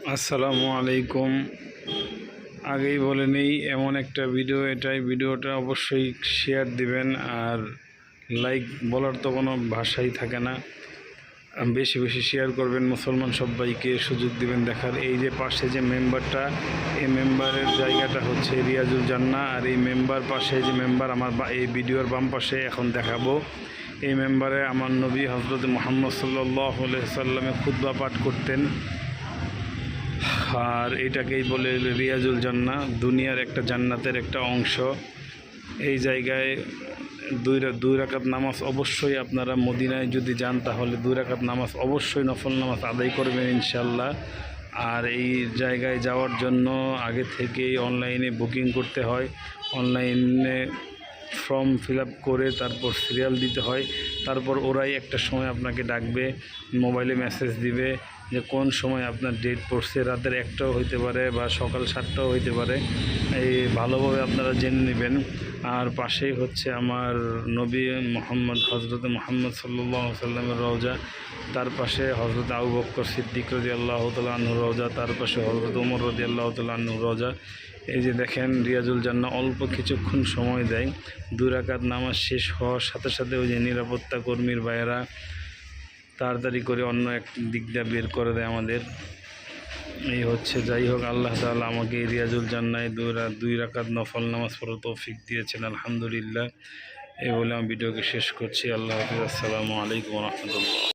আসসালামু আলাইকুম। আগেই বলে নেই, এমন একটা ভিডিও, ভিডিওটা অবশ্যই শেয়ার দিবেন। আর লাইক বলার তো কোনো ভাষাই থাকে না। বেশি বেশি শেয়ার করবেন, মুসলমান সবাইকে সুযোগ দিবেন দেখার। এই যে পাশে যে মেম্বারটা, এই মেম্বারের জায়গাটা হচ্ছে রিয়াজুল জান্নাহ। আর এই মেম্বার পাশে যে মেম্বার আমার এই ভিডিওর বাম পাশে এখন দেখাবো, এই মেম্বারে আমার নবী হজরত মুহাম্মদ সাল্লাল্লাহু আলাইহি সাল্লামে খুতবা পাঠ করতেন। আর এটাকেই বলে রিয়াজুল জান্নাহ, দুনিয়ার একটা জান্নাতের একটা অংশ। এই জায়গায় দুই রাকাত নামাজ অবশ্যই, আপনারা মদিনায় যদি যান তাহলে 2 রাকাত নামাজ অবশ্যই নফল নামাজ আদায় করবেন ইনশাল্লাহ। আর এই জায়গায় যাওয়ার জন্য আগে থেকেই অনলাইনে বুকিং করতে হয়। অনলাইনে ফর্ম ফিল আপ করে তারপর সিরিয়াল দিতে হয়। তারপর ওরাই একটা সময় আপনাকে ডাকবে, মোবাইলে মেসেজ দিবে যে কোন সময় আপনার ডেট পড়ছে। রাতের 1টাও হইতে পারে বা সকাল 7টাও হইতে পারে। এই ভালোভাবে আপনারা জেনে নেবেন। আর পাশেই হচ্ছে আমার নবী মোহাম্মদ হজরত মুহাম্মদ সাল্লাল্লাহু আলাইহি সাল্লামের রওজা। তার পাশে হজরত আবু বকর সিদ্দিক রাদিয়াল্লাহু তাআলা আনহুর রওজা। তার পাশে হজরত ওমর রাদিয়াল্লাহু তাআলা আনহুর রওজা। এই যে দেখেন, রিয়াজুল জান্নাহ অল্প কিছুক্ষণ সময় দেয়। 2 রাকাত নামাজ শেষ হওয়ার সাথে সাথে ওই যে নিরাপত্তা কর্মীর ভাইয়েরা তাড়াতাড়ি করে অন্য এক দিক দিয়ে বের করে দেয় আমাদের। এই হচ্ছে, যাই হোক, আল্লাহ তাআলা আমাকে রিয়াজুল জান্নাহে 2 রাকাত নফল নামাজ পড়ার তৌফিক দিয়েছেন, আলহামদুলিল্লাহ। এই বলে আমি ভিডিওকে শেষ করছি। আল্লাহ হাফিজ। আসসালামু আলাইকুম ওয়া রাহমাতুল্লাহ।